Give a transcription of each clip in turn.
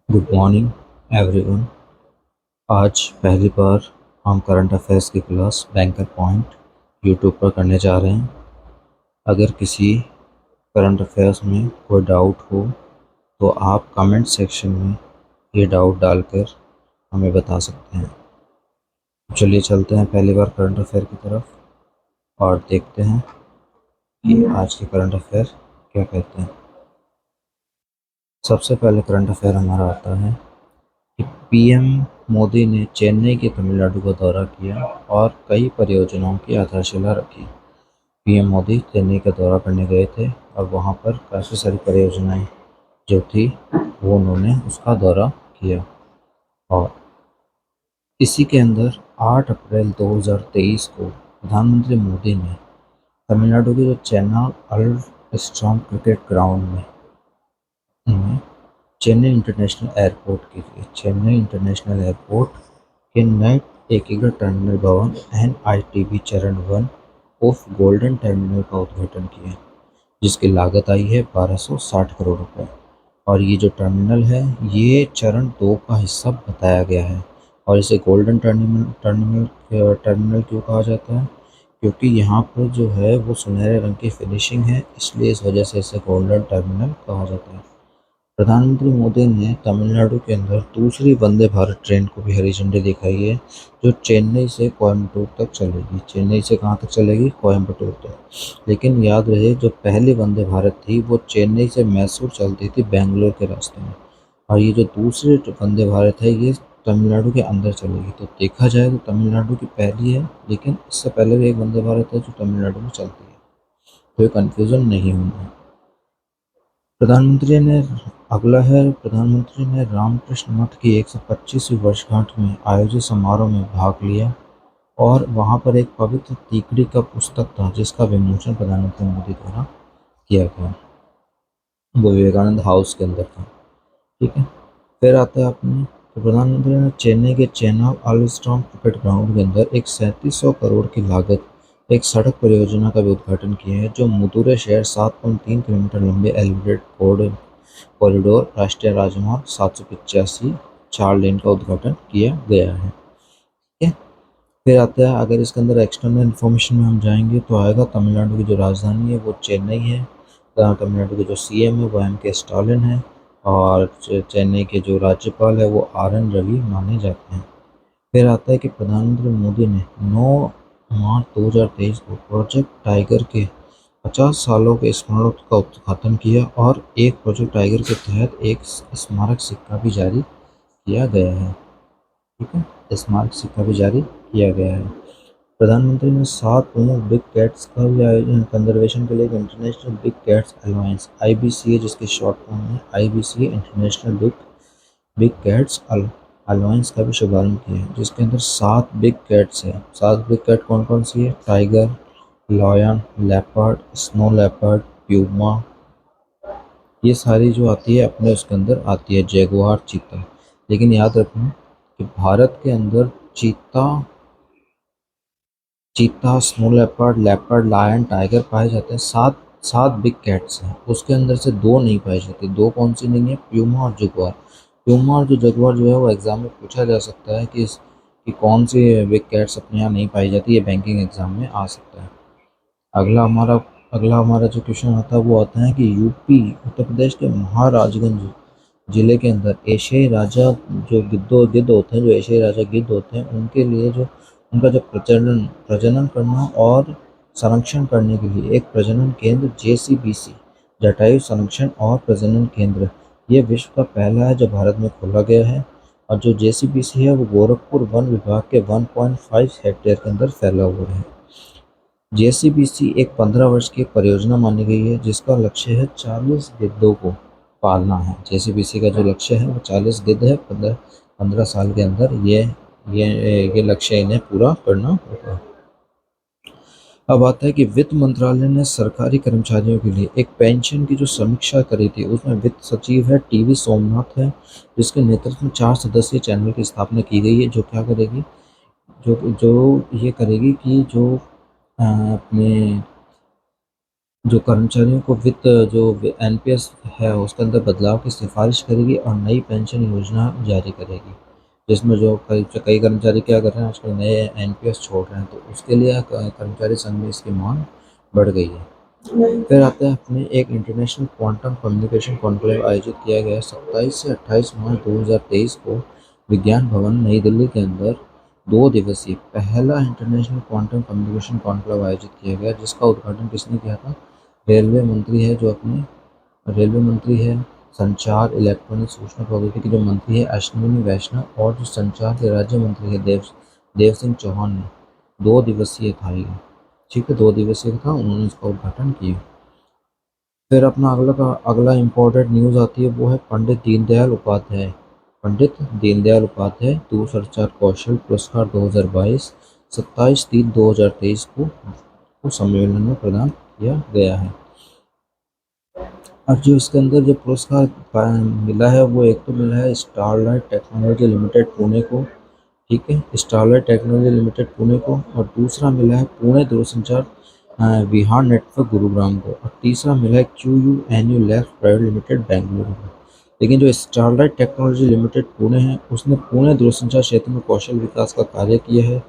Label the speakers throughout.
Speaker 1: Good morning everyone. आज पहली बार हम करंट अफेयर्स की क्लास बैंकर पॉइंट यूट्यूब पर करने जा रहे हैं। अगर किसी करंट अफेयर्स में कोई डाउट हो तो आप कमेंट सेक्शन में ये डाउट डालकर हमें बता सकते हैं। चलिए चलते हैं पहली बार करंट अफेयर की तरफ और देखते हैं कि आज के करंट अफेयर क्या कहते हैं। सबसे पहले करंट अफेयर हमारा आता है कि पीएम मोदी ने चेन्नई के तमिलनाडु का दौरा किया और कई परियोजनाओं की आधारशिला रखी। पीएम मोदी चेन्नई का दौरा करने गए थे और वहां पर काफ़ी सारी परियोजनाएं जो थी वो उन्होंने उसका दौरा किया। और इसी के अंदर 8 अप्रैल 2023 को प्रधानमंत्री मोदी ने तमिलनाडु के जो Chennai Alfred storm cricket ground में चेन्नई इंटरनेशनल एयरपोर्ट के लिए चेन्नई इंटरनेशनल एयरपोर्ट के नए एकीकृत टर्मिनल भवन एनआईटीबी चरण 1 ऑफ गोल्डन टर्मिनल का उद्घाटन किया, जिसकी लागत आई है 1260 करोड़ रुपए। और ये जो टर्मिनल है ये चरण 2 का हिस्सा बताया गया है। और इसे गोल्डन टर्मिनल टर्मिनल टर्मिनल क्यों कहा जाता है? क्योंकि यहाँ पर जो है वो सुनहरे रंग की फिनिशिंग है, इसलिए इस वजह से इसे गोल्डन टर्मिनल कहा जाता है। प्रधानमंत्री मोदी ने तमिलनाडु के अंदर दूसरी वंदे भारत ट्रेन को भी हरी झंडी दिखाई है, जो चेन्नई से कोयम्बटूर तक चलेगी। चेन्नई से कहाँ तक चलेगी? कोयम्बटूर तक। लेकिन याद रहे जो पहली वंदे भारत थी वो चेन्नई से मैसूर चलती थी बेंगलोर के रास्ते में, और ये जो दूसरी वंदे भारत है ये तमिलनाडु के अंदर चलेगी। तो देखा जाए तो तमिलनाडु की पहली है, लेकिन इससे पहले भी एक वंदे भारत है जो तमिलनाडु में चलती है, तो ये कन्फ्यूज़न नहीं होना है। प्रधानमंत्री ने रामकृष्ण मठ की 125वीं वर्षगांठ में आयोजित समारोह में भाग लिया और वहां पर एक पवित्र तीकड़ी का पुस्तक था जिसका विमोचन प्रधानमंत्री मोदी द्वारा किया गया। वो विवेकानंद हाउस के अंदर था। ठीक है। फिर आता है अपने तो प्रधानमंत्री ने चेन्नई के चेन्नई अल्स्ट्रॉम क्रिकेट ग्राउंड के अंदर एक 3700 करोड़ की लागत एक सड़क परियोजना का भी उद्घाटन किया है, जो मदुरै शहर 7.3 किलोमीटर लंबे एलिवेटेड कॉरिडोर राष्ट्रीय राजमार्ग 785 4 लेन का उद्घाटन किया गया है। ठीक है। फिर आता है, अगर इसके अंदर एक्सटर्नल इन्फॉर्मेशन में हम जाएंगे तो आएगा तमिलनाडु की जो राजधानी है वो चेन्नई है। तमिलनाडु के जो सीएम है वो एम के स्टालिन है। और चेन्नई के जो राज्यपाल है वो आर एन रवि माने जाते हैं। फिर आता है कि प्रधानमंत्री मोदी ने 9 मार्च 2023 को प्रोजेक्ट टाइगर के 50 सालों के स्मरण का उद्घाटन किया और एक प्रोजेक्ट टाइगर के तहत एक स्मारक सिक्का भी जारी किया गया है। ठीक है। स्मारक सिक्का भी जारी किया गया है। प्रधानमंत्री ने 7 प्रमुख बिग कैट्स का भी आयोजन कंजर्वेशन के लिए एक international big cats alliance IBCA, जिसकी शॉर्ट फॉर्म है IBCA international big big cats alliance का भी शुभारंभ किया है, जिसके अंदर 7 बिग कैट्स है। 7 बिग कैट कौन कौन सी है? Tiger, lion, leopard, snow leopard, Puma, ये सारी जो आती है अपने उसके अंदर आती है। जैगुआर, चीता। लेकिन याद रखना कि भारत के अंदर चीता चीता, snow leopard, leopard, lion, tiger पाए जाते हैं। सात सात बिग कैट्स हैं, उसके अंदर से 2 नहीं पाई जाती। 2 कौन सी नहीं है? प्यूमा और जगुआर। प्यूमा और जो जगुआर जो है वो एग्जाम में पूछा जा सकता है कि कौन सी बिग कैट्स अपने यहाँ नहीं पाई जाती। ये बैंकिंग एग्जाम में आ सकता है। अगला हमारा जो क्वेश्चन आता है वो आता है कि यूपी उत्तर प्रदेश के महाराजगंज जिले के अंदर एशियाई राजा जो गिद्ध होते हैं, जो एशियाई राजा गिद्ध होते हैं, उनके लिए जो उनका जो प्रजनन प्रजनन करना और संरक्षण करने के लिए एक प्रजनन केंद्र जेसीबीसी, जटायु संरक्षण और प्रजनन केंद्र, ये विश्व का पहला है जो भारत में खोला गया है। और जो जेसीबीसी है वो गोरखपुर वन विभाग के 1.5 हेक्टेयर के अंदर फैला हुआ है। जेसीबीसी एक 15 वर्ष की एक परियोजना मानी गई है जिसका लक्ष्य है 40 गिद्धों को पालना है। जेसीबीसी का जो लक्ष्य है वो 40 गिद्ध है। 15 साल के अंदर ये लक्ष्य इन्हें पूरा करना होगा। अब आता है कि वित्त मंत्रालय ने सरकारी कर्मचारियों के लिए एक पेंशन की जो समीक्षा करी थी, उसमें वित्त सचिव है टीवी सोमनाथ है, जिसके नेतृत्व में 4 सदस्यीय चैनल की स्थापना की गई है, जो क्या करेगी, जो जो ये करेगी कि जो अपने जो कर्मचारियों को वित्त जो एनपीएस है उसके अंदर बदलाव की सिफारिश करेगी और नई पेंशन योजना जारी करेगी, जिसमें जो कई कई कर्मचारी क्या कर रहे हैं आजकल नए एनपीएस छोड़ रहे हैं, तो उसके लिए कर्मचारी संघ में इसकी मांग बढ़ गई है। फिर आता है अपने एक इंटरनेशनल क्वांटम कम्युनिकेशन कॉन्क्लेव आयोजित किया गया 27 से 28 मार्च 2023 को विज्ञान भवन नई दिल्ली के अंदर 2 दिवसीय पहला इंटरनेशनल क्वांटम कम्युनिकेशन कॉन्क्लेव आयोजित किया गया, जिसका उद्घाटन किसने किया था? रेलवे मंत्री है जो अपने रेलवे मंत्री है, संचार इलेक्ट्रॉनिक सूचना प्रौद्योगिकी के जो मंत्री है अश्विनी वैष्णव, और जो संचार के राज्य मंत्री है देव सिंह चौहान ने। 2 दिवसीय था ये, ठीक है, 2 दिवसीय था, उन्होंने इसका उद्घाटन किया। फिर अपना अगला इम्पोर्टेंट न्यूज़ आती है, वो है पंडित दीनदयाल उपाध्याय दूरसंचार कौशल पुरस्कार 2022 27/3/2023 को सम्मेलन में प्रदान किया गया है। और जो इसके अंदर जो पुरस्कार मिला है वो एक तो मिला है स्टारलाइट टेक्नोलॉजी लिमिटेड पुणे को, ठीक है, स्टारलाइट टेक्नोलॉजी लिमिटेड पुणे को, और दूसरा मिला है पुणे दूरसंचार विहार नेटवर्क गुरुग्राम को, और तीसरा मिला है QUNU labs private limited Bengaluru को। लेकिन जो स्टारलाइट टेक्नोलॉजी लिमिटेड पुणे है उसने पुणे दूरसंचार क्षेत्र में कौशल विकास का कार्य किया है।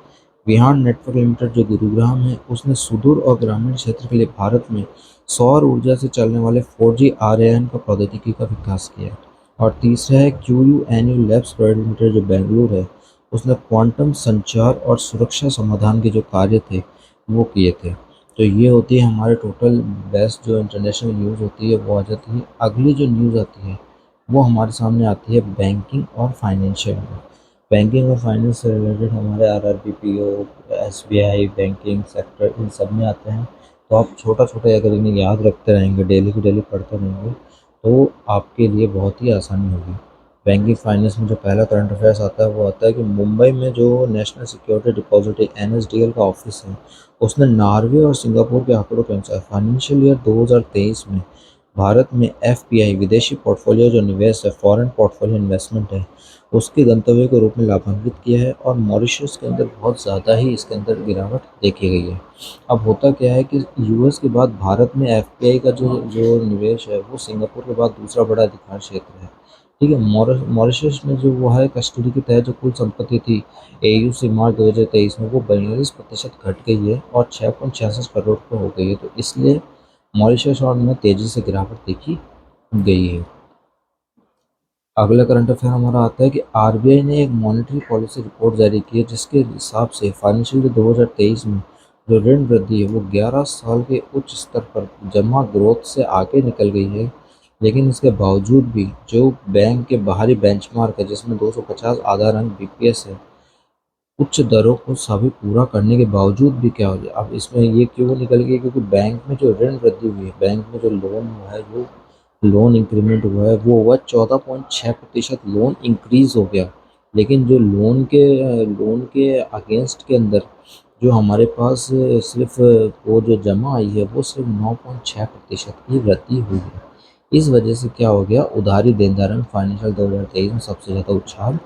Speaker 1: विहार नेटवर्क लिमिटेड जो गुरुग्राम है उसने सुदूर और ग्रामीण क्षेत्र के लिए भारत में सौर ऊर्जा से चलने वाले 4G RAN का प्रौद्योगिकी का विकास किया है। और तीसरा है QUNU लैब्स प्राइवेट लिमिटेड जो बेंगलुरु है उसने क्वांटम संचार और सुरक्षा समाधान के जो कार्य थे वो किए थे। तो ये होती है हमारे टोटल बेस्ट जो इंटरनेशनल न्यूज़ होती है वो आ जाती है। अगली जो न्यूज़ आती है वो हमारे सामने आती है बैंकिंग और फाइनेंशियल में। बैंकिंग और फाइनेंस से रिलेटेड हमारे RRBPO, SBI banking sector in सब में आते हैं। तो आप छोटा छोटा अगर इन्हें याद रखते रहेंगे, डेली की डेली पढ़ते रहेंगे, तो आपके लिए बहुत ही आसानी होगी। बैंकिंग फाइनेंस में जो पहला करंट अफेयर्स आता है वो आता है कि मुंबई में जो नेशनल सिक्योरिटी डिपॉजिटरी NSDL का ऑफिस है उसने नॉर्वे और सिंगापुर के आंकड़ों के अनुसार फाइनेंशियल ईयर 2023 में भारत में FPI विदेशी पोर्टफोलियो जो निवेश है, फॉरेन पोर्टफोलियो इन्वेस्टमेंट है, उसके गंतव्य के रूप में लाभान्वित किया है, और मॉरिशस के अंदर बहुत ज़्यादा ही इसके अंदर गिरावट देखी गई है। अब होता क्या है कि US के बाद भारत में FPI का जो जो निवेश है वो सिंगापुर के बाद दूसरा बड़ा अधिकार क्षेत्र है, ठीक है। मॉरिशस में जो वो है कस्टडी के तहत जो कुल संपत्ति थी AU से मार्च 2023 में वो 42% घट गई है और 6.66 करोड़ रुपये हो गई है। तो इसलिए मॉरिशस और में तेज़ी से गिरावट देखी गई है। अगला करंट अफेयर हमारा आता है कि RBI ने एक मॉनेटरी पॉलिसी रिपोर्ट जारी की है जिसके हिसाब से फाइनेंशियल ईयर 2023 में जो ऋण वृद्धि है वो 11 साल के उच्च स्तर पर जमा ग्रोथ से आगे निकल गई है। लेकिन इसके बावजूद भी जो बैंक के बाहरी बेंचमार्क है जिसमें 250 आधार अंक BPS है, उच्च दरों को सभी पूरा करने के बावजूद भी क्या हो गया, अब इसमें ये क्यों निकल गई, क्योंकि बैंक में जो ऋण वृद्धि हुई है, बैंक में जो लोन हुआ है, जो लोन इंक्रीमेंट हुआ है वो हुआ 14.6% लोन इंक्रीज हो गया। लेकिन जो लोन के अगेंस्ट के अंदर जो हमारे पास सिर्फ वो जो जमा आई है वो सिर्फ 9.6% की वृद्धि हुई है। इस वजह से क्या हो गया, उधारी देनदारों में फाइनेंशियल 2023 में सबसे ज़्यादा उछाल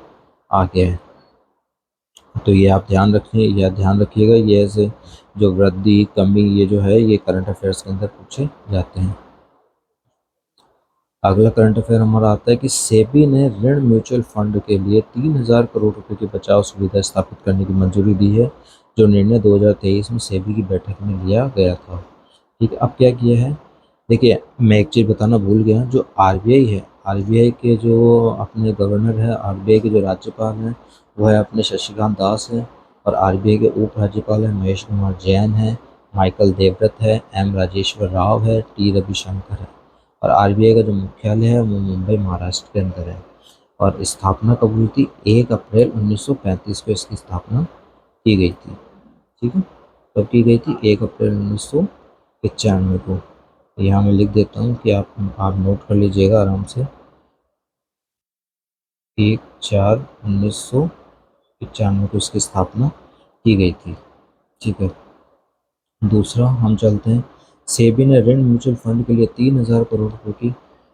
Speaker 1: आ गया है। तो ये आप ध्यान रखिएगा, ये ऐसे जो वृद्धि कमी ये जो है ये करंट अफेयर्स के अंदर पूछे जाते हैं। अगला करंट अफेयर हमारा आता है कि सेबी ने ऋण म्यूचुअल फंड के लिए 3,000 करोड़ रुपए की बचाव सुविधा स्थापित करने की मंजूरी दी है, जो निर्णय 2023 में सेबी की बैठक में लिया गया था। ठीक है, अब क्या किया है, देखिए मैं एक चीज़ बताना भूल गया, जो RBI है, RBI के जो अपने गवर्नर है, RBI के जो राज्यपाल हैं वो है अपने शशिकांत दास हैं, और RBI के उप राज्यपाल हैं महेश कुमार जैन है, माइकल देवव्रत है, M राजेश्वर राव है, T रविशंकर है। और RBI का जो मुख्यालय है वो मुंबई महाराष्ट्र के अंदर है। और स्थापना कब हुई थी, 1 अप्रैल 1935 को इसकी स्थापना की गई थी। ठीक है, कब की गई थी, 1 अप्रैल 1995 को। यहाँ मैं लिख देता हूँ कि आप नोट कर लीजिएगा आराम से, 1/4/1995 को इसकी स्थापना की गई थी। ठीक है, दूसरा हम चलते हैं, सेबी ने ऋण म्यूचुअल फंड के लिए 3,000 करोड़ रुपए की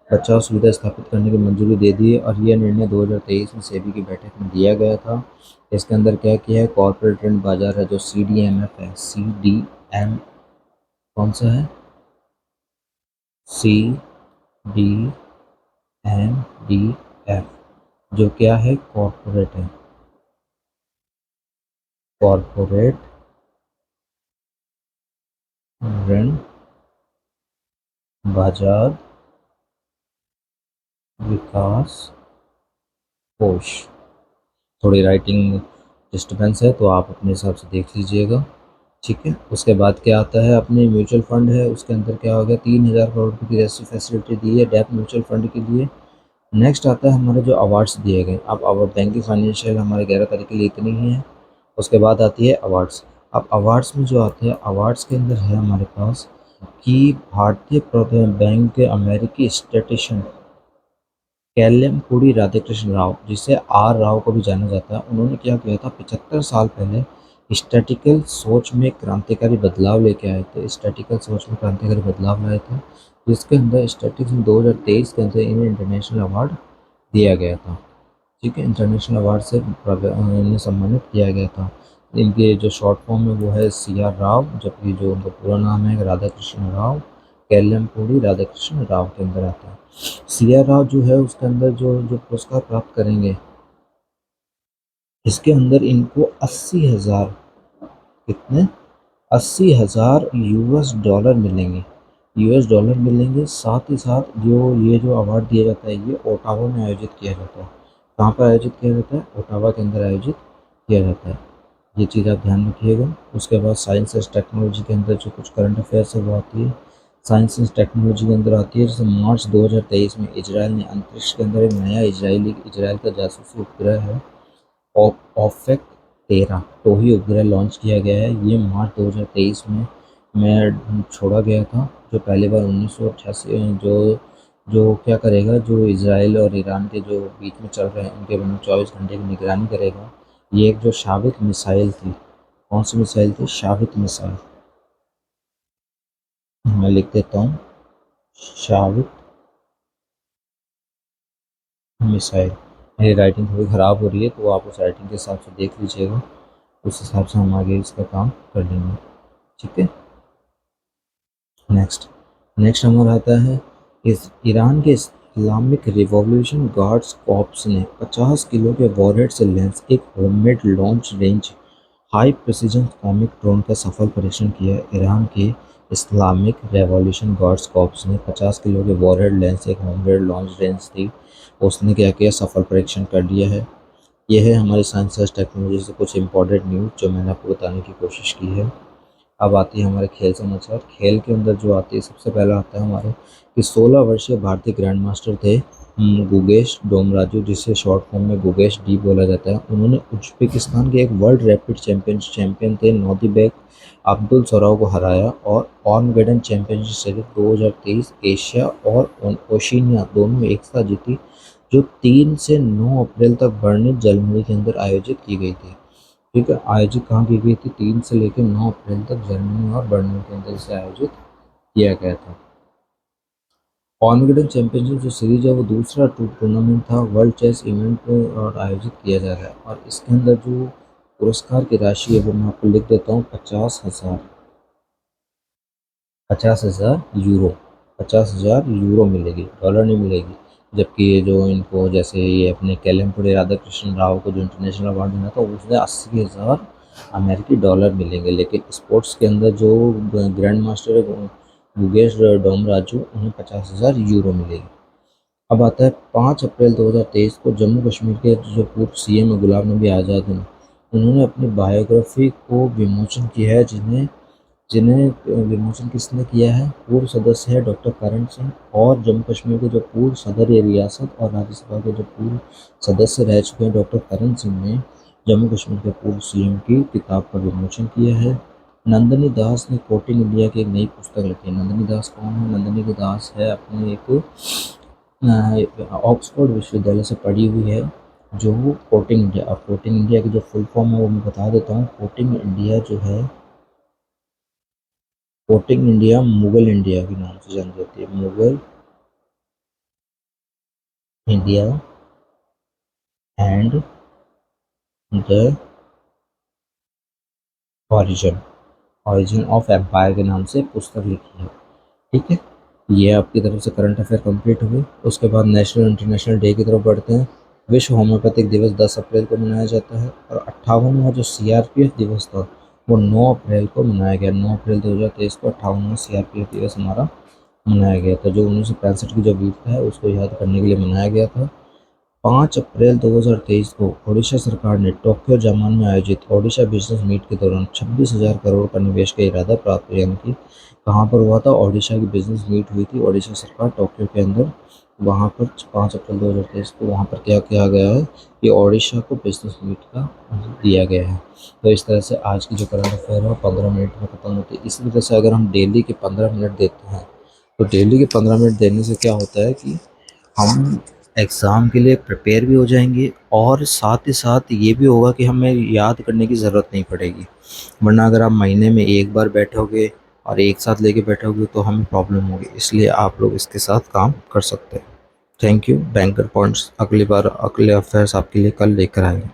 Speaker 1: बचाव सुविधा स्थापित करने की मंजूरी दे दी है, और यह निर्णय 2023 में सेबी की बैठक में दिया गया था। इसके अंदर क्या किया है, कॉर्पोरेट ऋण बाजार है जो CDMF है, CDM कौन सा है, CDMDF, जो क्या है, कॉरपोरेट है, कॉरपोरेट ऋण बाजार विकास कोष। थोड़ी राइटिंग डिस्टर्बेंस है तो आप अपने हिसाब से देख लीजिएगा, ठीक है। उसके बाद क्या आता है, अपने म्यूचुअल फंड है, उसके अंदर क्या हो गया, 3,000 करोड़ रुपये की रेस्ट्री फैसिलिटी दी है डेप्थ म्यूचुअल फंड के लिए। नेक्स्ट आता है हमारे जो अवार्ड्स दिए गए। अब बैंकिंग फाइनेंशियल हमारे 11 तारीख के लिए इतनी ही है। उसके बाद आती है अवार्ड्स। अब अवार्ड्स में जो आते हैं, अवार्ड्स के अंदर है हमारे पास कि भारतीय बैंक के अमेरिकी स्टैटिस्टिशियन केल्लमपूडी राधाकृष्ण राव, जिसे आर राव को भी जाना जाता है, उन्होंने क्या किया था, 75 साल पहले स्टैटिकल सोच में क्रांतिकारी बदलाव लेके आए थे। स्टैटिकल सोच में क्रांतिकारी बदलाव लाए थे, जिसके अंदर स्टैटिक्स में 2023 के अंदर इन्हें इंटरनेशनल अवार्ड दिया गया था, ठीक है। इंटरनेशनल अवार्ड से इन्हें सम्मानित किया गया था। इनके जो शॉर्ट फॉर्म है वो है CR राव, जबकि जो उनका पूरा नाम है राधा कृष्ण राव, केल्लमपूडी राधाकृष्ण राव के अंदर आता है। CR राव जो है उसके अंदर जो जो पुरस्कार प्राप्त करेंगे, इसके अंदर इनको 80,000, कितने, 80,000 US डॉलर मिलेंगे, US डॉलर मिलेंगे। साथ ही साथ ये जो अवार्ड दिया जाता है, ये ओटावा में आयोजित किया जाता है। कहाँ पर आयोजित किया जाता है, ओटावा के अंदर आयोजित किया जाता है। ये चीज़ आप ध्यान रखिएगा। उसके बाद साइंस एंड टेक्नोलॉजी के अंदर जो कुछ करंट अफेयर्स है वो आती है। साइंस एंड टेक्नोलॉजी के अंदर आती है, जैसे मार्च 2023 में इजराइल ने अंतरिक्ष के अंदर एक नया इजराइल का जासूसी उपग्रह है, ऑफेक 13 टोही उपग्रह लॉन्च किया गया है। ये मार्च 2023 में छोड़ा गया था, जो पहली बार 1988 जो जो क्या करेगा, जो इजराइल और ईरान के जो बीच में चल रहे हैं उनके बने 24 घंटे की निगरानी करेगा। ये एक जो शाविक मिसाइल थी, कौन सी मिसाइल थी, शाविक मिसाइल, मैं लिख देता हूँ, शाविक मिसाइल। मेरी राइटिंग थोड़ी ख़राब हो रही है तो आप उस राइटिंग के हिसाब से देख लीजिएगा, उस हिसाब से हम आगे इसका काम कर लेंगे, ठीक है। नेक्स्ट नेक्स्ट हमारा आता है, इस ईरान के इस्लामिक रिवॉल्यूशन गार्ड्स कॉर्प्स ने 50 किलो के वॉरहेड से लैस एक homemade launch range high precision comic drone का सफल परीक्षण किया। ईरान के इस्लामिक रेवोल्यूशन गार्ड्स कॉर्प्स ने 50 किलो के वॉरहेड लेंस एक होममेड लॉन्च रेंज थी, उसने क्या किया, सफल परीक्षण कर लिया है। यह है हमारी साइंस एंड टेक्नोलॉजी से कुछ इंपॉर्टेंट न्यूज़ जो मैंने आपको बताने की कोशिश की है। अब आती है हमारे खेल समाचार। खेल के अंदर जो आती है, सबसे पहला आता है हमारे कि 16 वर्षीय भारतीय ग्रैंड मास्टर थे गुगेश डोमराजू, जिसे शॉर्ट फॉर्म में गुगेश डी बोला जाता है। उन्होंने उज्बेकिस्तान के एक वर्ल्ड रैपिड चैंपियन थे नौदिबेक अब्दुल सराव को हराया और ऑर्मगेडन चैंपियनशिप सीरीज 2023 एशिया और ओशिनिया दोनों में एक साथ जीती, जो 3 से 9 अप्रैल तक बर्लिन जर्मनी के अंदर आयोजित की गई थी, ठीक है। आयोजित कहाँ की गई थी, 3 से लेकर 9 अप्रैल तक जर्मनी और बर्लिन के अंदर इसे आयोजित किया गया था। ऑर्मगेडन चैंपियनशिप जो सीरीज है वो दूसरा टूर्नामेंट था, वर्ल्ड चेस इवेंट और आयोजित किया जा रहा है, और इसके अंदर जो पुरस्कार की राशि है वो मैं आपको लिख देता हूँ, 50,000 यूरो, 50,000 यूरो मिलेगी, डॉलर नहीं मिलेगी। जबकि ये जो इनको, जैसे ये अपने केल्लमपूडी राधाकृष्ण राव को जो इंटरनेशनल अवार्ड मिला था उसमें 80,000 अमेरिकी डॉलर मिलेंगे, लेकिन स्पोर्ट्स के अंदर जो ग्रैंड मास्टर है गुगेश डोमराजू, उन्हें 50,000 यूरो मिलेगी। अब आता है 5 अप्रैल 2023 को जम्मू कश्मीर के जो पूर्व CM है गुलाम नबी आज़ाद ने, उन्होंने अपनी बायोग्राफी को विमोचन किया है, जिन्हें जिन्हें विमोचन किसने किया है, पूर्व सदस्य है डॉक्टर करण सिंह, और जम्मू कश्मीर के जो पूर्व सदर ये रियासत और राज्यसभा के जो पूर्व सदस्य रह चुके हैं डॉक्टर करण सिंह ने जम्मू कश्मीर के पूर्व CM की किताब का विमोचन किया है। नंदनी दास ने कोटिंग इंडिया की एक नई पुस्तक लिखी है। नंदनी दास कौन है, नंदनी दास है अपने एक ऑक्सफोर्ड विश्वविद्यालय से पढ़ी हुई है, जो कोटिंग इंडिया, और कोटिंग इंडिया की जो फुल फॉर्म है वो मैं बता देता हूँ। कोटिंग इंडिया जो है, कोटिंग इंडिया मुगल इंडिया के नाम से जानी जाती है, Mughal India and the origin origin of empire के नाम से पुस्तक लिखी है, ठीक है। ये आपकी तरफ से करंट अफेयर कंप्लीट हुए। उसके बाद नेशनल इंटरनेशनल डे की तरफ बढ़ते हैं। विश्व होम्योपैथिक दिवस 10 अप्रैल को मनाया जाता है और 58वां जो सीआरपीएफ दिवस था वो 9 अप्रैल को मनाया गया। 9 अप्रैल 2023 को 58वां सीआरपीएफ दिवस हमारा मनाया गया था, जो 1965 की जो वीरता है उसको याद करने के लिए मनाया गया था। 5 अप्रैल 2023 को ओडिशा सरकार ने टोक्यो जापान में आयोजित ओडिशा बिजनेस मीट के दौरान 26,000 करोड़ का निवेश का इरादा प्राप्त किया। यानी कि कहाँ पर हुआ था? ओडिशा की बिजनेस मीट हुई थी ओडिशा सरकार टोक्यो के अंदर। वहाँ पर 5 अप्रैल 2023 को वहाँ पर क्या किया गया है कि ओडिशा को बिजनेस मीट का दिया गया है। तो इस तरह से आज की जो करंट अफेयर है वो 15 मिनट में खत्म होती है। इसी तरह से अगर हम डेली के 15 मिनट देते हैं तो डेली के 15 मिनट देने से क्या होता है कि हम एग्ज़ाम के लिए प्रिपेयर भी हो जाएंगे और साथ ही साथ ये भी होगा कि हमें याद करने की ज़रूरत नहीं पड़ेगी। वरना अगर आप महीने में एक बार बैठोगे और एक साथ लेके बैठोगे तो हमें प्रॉब्लम होगी। इसलिए आप लोग इसके साथ काम कर सकते हैं। Thank you. बैंकर पॉइंट्स अगली बार अगले अफेयर्स आपके लिए कल लेकर आएंगे।